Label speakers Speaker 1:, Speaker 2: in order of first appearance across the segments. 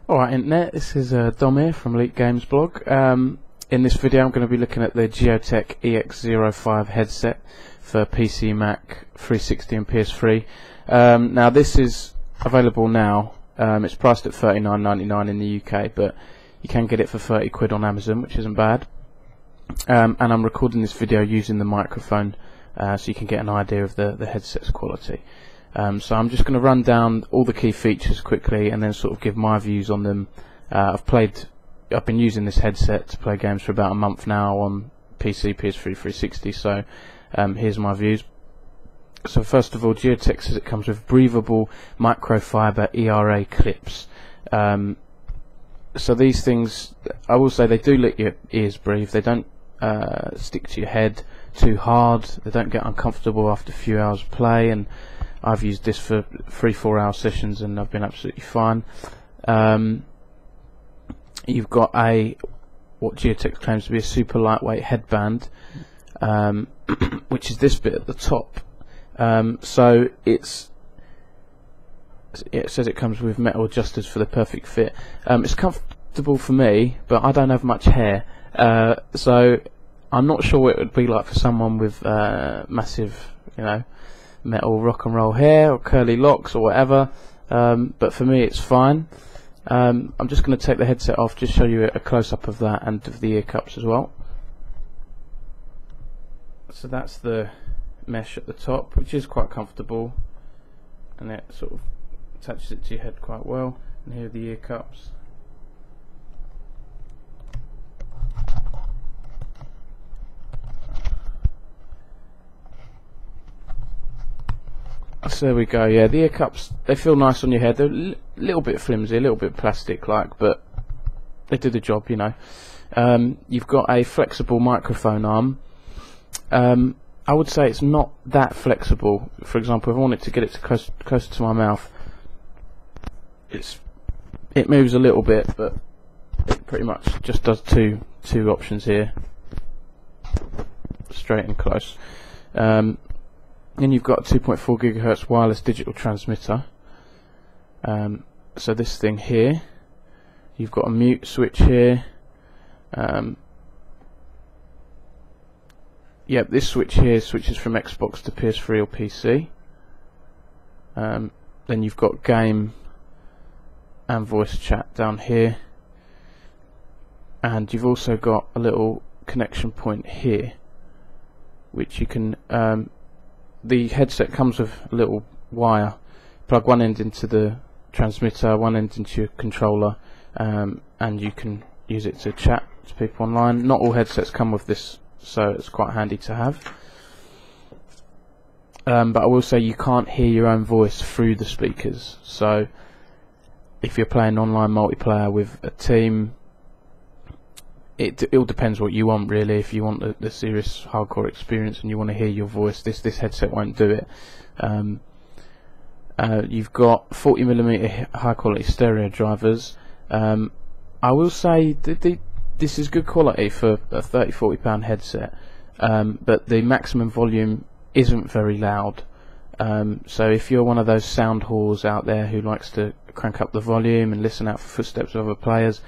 Speaker 1: Alright Internet, this is Dom here from Leet Games blog. In this video I'm going to be looking at the Gioteck EX-05 headset for PC, Mac, 360 and PS3. Now this is available now. It's priced at $39.99 in the UK, but you can get it for 30 quid on Amazon, which isn't bad. And I'm recording this video using the microphone so you can get an idea of the headset's quality. So I'm just going to run down all the key features quickly and then sort of give my views on them. I've been using this headset to play games for about a month now on PC, PS3, 360, so here's my views. So first of all, Gioteck says it comes with breathable microfiber ERA clips. So these things, I will say, they do let your ears breathe. They don't stick to your head too hard. They don't get uncomfortable after a few hours of play, and I've used this for 3-4 hour sessions and I've been absolutely fine. You've got what Gioteck claims to be a super lightweight headband, which is this bit at the top. So it says it comes with metal adjusters for the perfect fit. It's comfortable for me, but I don't have much hair, so I'm not sure what it would be like for someone with massive, metal rock and roll hair or curly locks or whatever. But for me it's fine. I'm just going to take the headset off, just show you a close-up of that and of the ear cups as well. So that's the mesh at the top, which is quite comfortable, and it sort of attaches it to your head quite well. And here are the ear cups. So there we go. Yeah, the ear cups, they feel nice on your head. They're a little bit flimsy, a little bit plastic-like, but they do the job, You've got a flexible microphone arm. I would say it's not that flexible. For example, if I wanted to get it closer to my mouth, it moves a little bit, but it pretty much just does two options here, straight and close. Then you've got a 2.4 GHz wireless digital transmitter. So this thing here, you've got a mute switch here. Yep, this switch here switches from Xbox to PS3 or PC. Then you've got game and voice chat down here, and you've also got a little connection point here, which you can. The headset comes with a little wire. Plug one end into the transmitter, one end into your controller, and you can use it to chat to people online. Not all headsets come with this, so it's quite handy to have. But I will say you can't hear your own voice through the speakers, so if you're playing online multiplayer with a team, it all depends what you want, really. If you want the serious hardcore experience and you want to hear your voice, this headset won't do it. You've got 40mm high quality stereo drivers. I will say this is good quality for a £30–40 headset, but the maximum volume isn't very loud. So if you're one of those sound whores out there who likes to crank up the volume and listen out for footsteps of other players,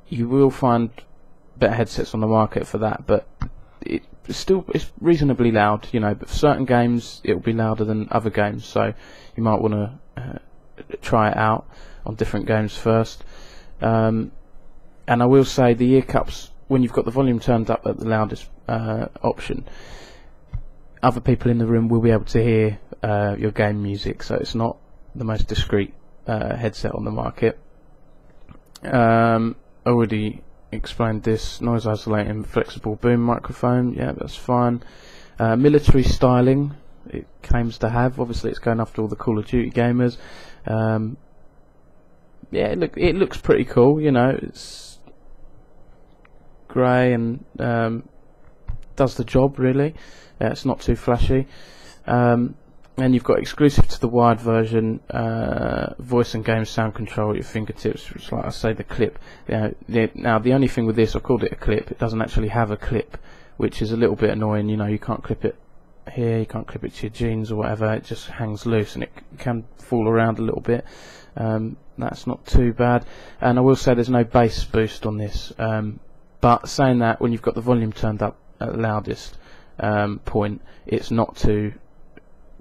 Speaker 1: you will find better headsets on the market for that, but it's reasonably loud, but for certain games it will be louder than other games, so you might want to try it out on different games first. And I will say the ear cups, when you've got the volume turned up at the loudest option, other people in the room will be able to hear your game music, so it's not the most discreet headset on the market. Already explained this. Noise isolating flexible boom microphone, yeah, that's fine. Military styling it claims to have. Obviously it's going after all the Call of Duty gamers. Yeah, it looks pretty cool, it's grey and does the job, really. It's not too flashy. And you've got exclusive to the wired version voice and game sound control at your fingertips, which, like I say, the clip. Now the only thing with this, I called it a clip, it doesn't actually have a clip, which is a little bit annoying. You can't clip it here, you can't clip it to your jeans or whatever, it just hangs loose and it can fall around a little bit. That's not too bad, and I will say there's no bass boost on this, but saying that, when you've got the volume turned up at the loudest point, it's not too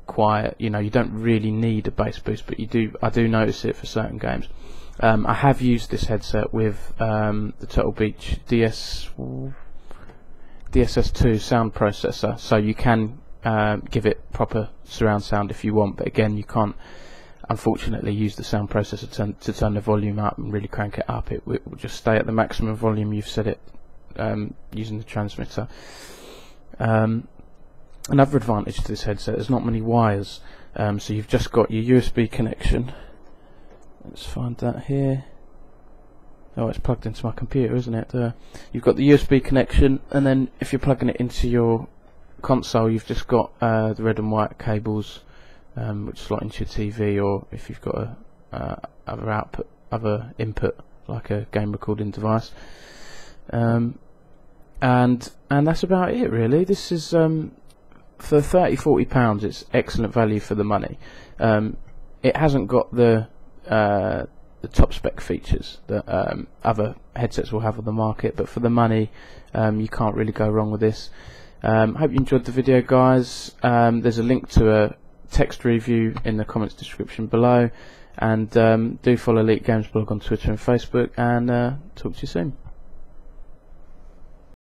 Speaker 1: quiet. You know, you don't really need a bass boost, but I do notice it for certain games. I have used this headset with the Turtle Beach DSS2 sound processor, so you can give it proper surround sound if you want, but again, you can't unfortunately use the sound processor to turn the volume up and really crank it up. It will just stay at the maximum volume you've set it using the transmitter. Another advantage to this headset, there's not many wires, so you've just got your USB connection. Let's find that here. Oh, it's plugged into my computer, isn't it? You've got the USB connection, and then if you're plugging it into your console, you've just got the red and white cables, which slot into your TV, or if you've got a other input like a game recording device, and that's about it really. This is for £30–40, it's excellent value for the money. It hasn't got the top spec features that other headsets will have on the market, but for the money, you can't really go wrong with this. Hope you enjoyed the video, guys. There's a link to a text review in the comments description below, and do follow Leet Games Blog on Twitter and Facebook, and talk to you soon.